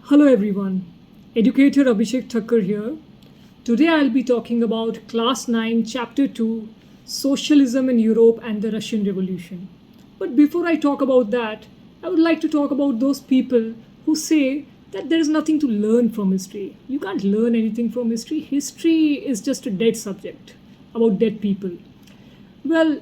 Hello everyone, Educator Abhishek Thakkar here. Today I'll be talking about Class 9, Chapter 2, Socialism in Europe and the Russian Revolution. But before I talk about that, I would like to talk about those people who say that there is nothing to learn from history. You can't learn anything from history. History is just a dead subject about dead people. Well,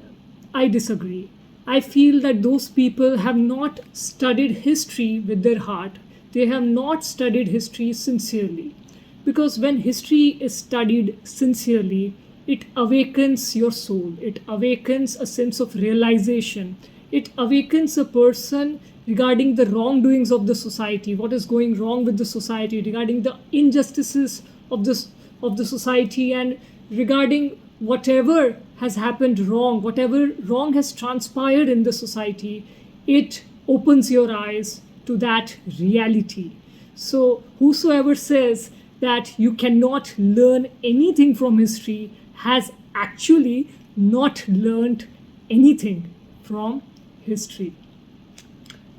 I disagree. I feel that those people have not studied history with their heart. They have not studied history sincerely. Because when history is studied sincerely, it awakens your soul, it awakens a sense of realization, it awakens a person regarding the wrongdoings of the society, what is going wrong with the society, regarding the injustices of the society, and regarding whatever has happened wrong, whatever wrong has transpired in the society. It opens your eyes to that reality. So whosoever says that you cannot learn anything from history has actually not learned anything from history.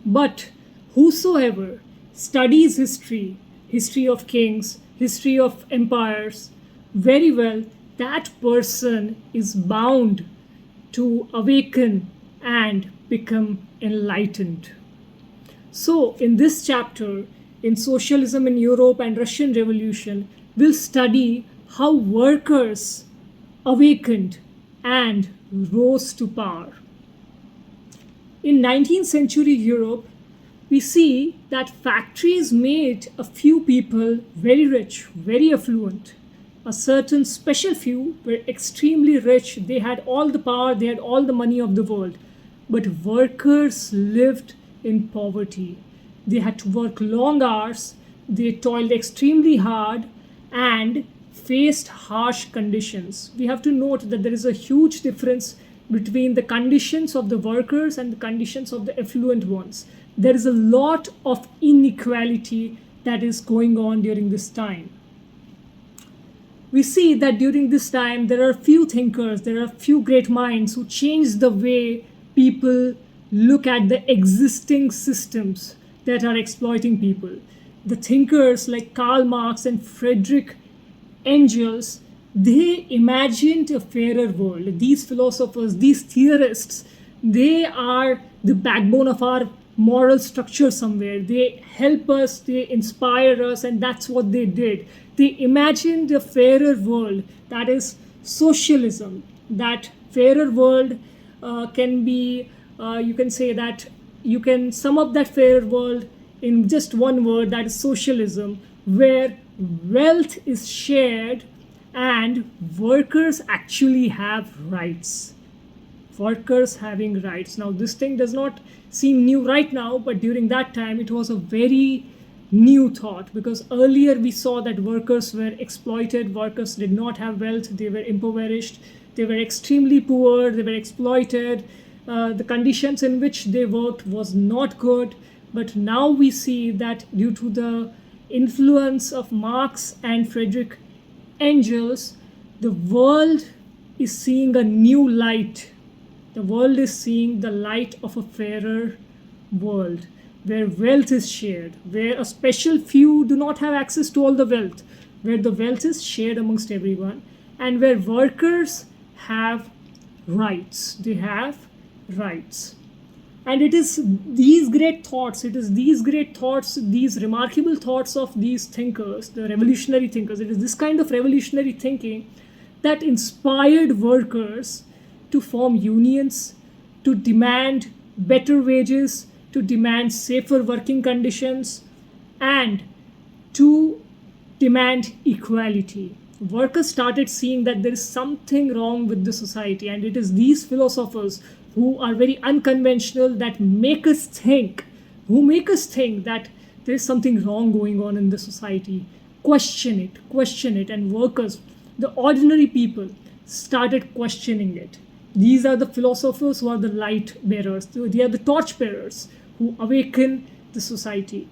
But whosoever studies history, history of kings, history of empires, very well, that person is bound to awaken and become enlightened. So, in this chapter, in Socialism in Europe and Russian Revolution, we'll study how workers awakened and rose to power. In 19th century Europe, we see that factories made a few people very rich, very affluent. A certain special few were extremely rich, they had all the power, they had all the money of the world. But workers lived in poverty. They had to work long hours, they toiled extremely hard, and faced harsh conditions. We have to note that there is a huge difference between the conditions of the workers and the conditions of the affluent ones. There is a lot of inequality that is going on during this time. We see that during this time there are few thinkers, there are few great minds who changed the way people look at the existing systems that are exploiting people. The thinkers like Karl Marx and Friedrich Engels, they imagined a fairer world. These philosophers, these theorists, they are the backbone of our moral structure somewhere. They help us, they inspire us, and that's what they did. They imagined a fairer world, that is socialism. That fairer world can be, you can say that you can sum up that fairer world in just one word, that is socialism, where wealth is shared and workers actually have rights. Workers having rights. Now, this thing does not seem new right now, but during that time it was a very new thought, because earlier we saw that workers were exploited, workers did not have wealth, they were impoverished, they were extremely poor, they were exploited. The conditions in which they worked was not good. But now we see that due to the influence of Marx and Friedrich Engels, the world is seeing a new light. The world is seeing the light of a fairer world, where wealth is shared, where a special few do not have access to all the wealth, where the wealth is shared amongst everyone, and where workers have rights. They have rights. And it is these great thoughts, these remarkable thoughts of these thinkers, the revolutionary thinkers, it is this kind of revolutionary thinking that inspired workers to form unions, to demand better wages, to demand safer working conditions, and to demand equality. Workers started seeing that there is something wrong with the society, and it is these philosophers who are very unconventional that make us think, that there is something wrong going on in the society. Question it, and workers, the ordinary people, started questioning it. These are the philosophers who are the light bearers, they are the torch bearers who awaken the society.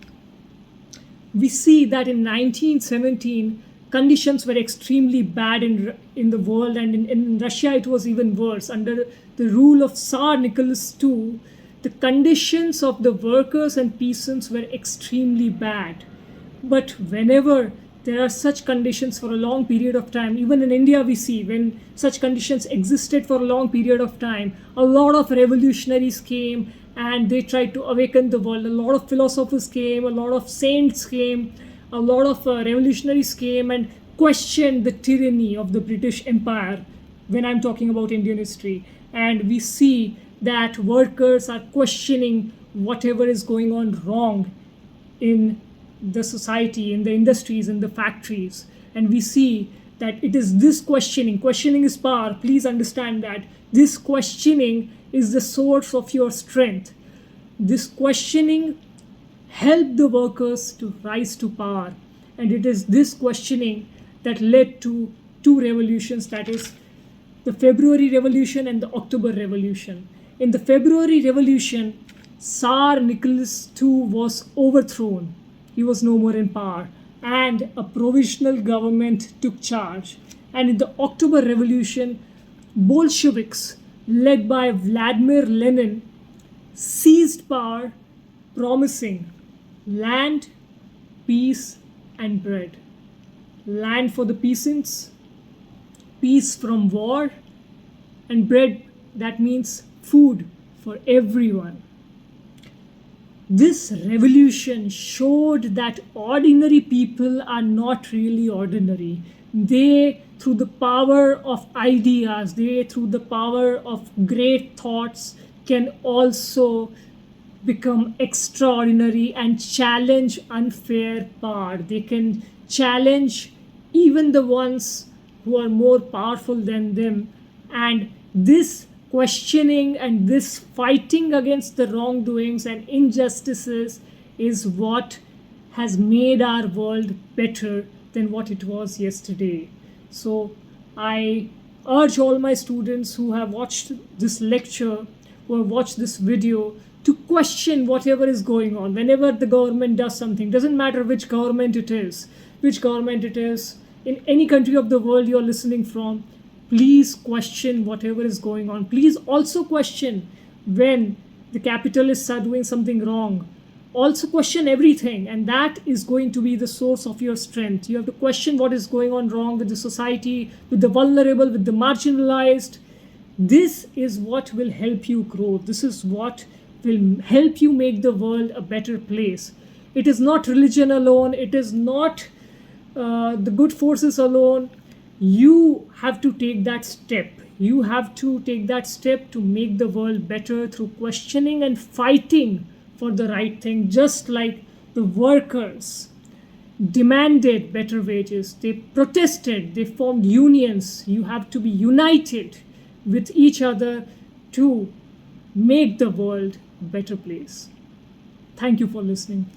We see that in 1917, conditions were extremely bad in the world, and in Russia it was even worse. Under the rule of Tsar Nicholas II, the conditions of the workers and peasants were extremely bad. But whenever there are such conditions for a long period of time, even in India we see when such conditions existed for a long period of time, a lot of revolutionaries came and they tried to awaken the world. A lot of philosophers came, a lot of saints came, a lot of revolutionaries came and questioned the tyranny of the British Empire when I'm talking about Indian history. And we see that workers are questioning whatever is going on wrong in the society, in the industries, in the factories. And we see that it is this questioning is power. Please understand that this questioning is the source of your strength. This questioning helped the workers to rise to power. And it is this questioning that led to two revolutions, that is the February Revolution and the October Revolution. In the February Revolution, Tsar Nicholas II was overthrown. He was no more in power, and a provisional government took charge. And in the October Revolution, Bolsheviks, led by Vladimir Lenin, seized power, promising land, peace, and bread. Land for the peasants, peace from war, and bread, that means food for everyone. This revolution showed that ordinary people are not really ordinary. They, through the power of ideas, through the power of great thoughts, can also become extraordinary and challenge unfair power. They can challenge even the ones who are more powerful than them. And this questioning and this fighting against the wrongdoings and injustices is what has made our world better than what it was yesterday. So I urge all my students who have watched this lecture, who have watched this video, to question whatever is going on. Whenever the government does something, doesn't matter which government it is, in any country of the world you're listening from, please question whatever is going on. Please also question when the capitalists are doing something wrong. Also question everything, and that is going to be the source of your strength. You have to question what is going on wrong with the society, with the vulnerable, with the marginalized. This is what will help you grow. This is what will help you make the world a better place. It is not religion alone. It is not the good forces alone. You have to take that step. You have to take that step to make the world better through questioning and fighting for the right thing, just like the workers demanded better wages. They protested, they formed unions. You have to be united with each other to make the world a better place. Thank you for listening.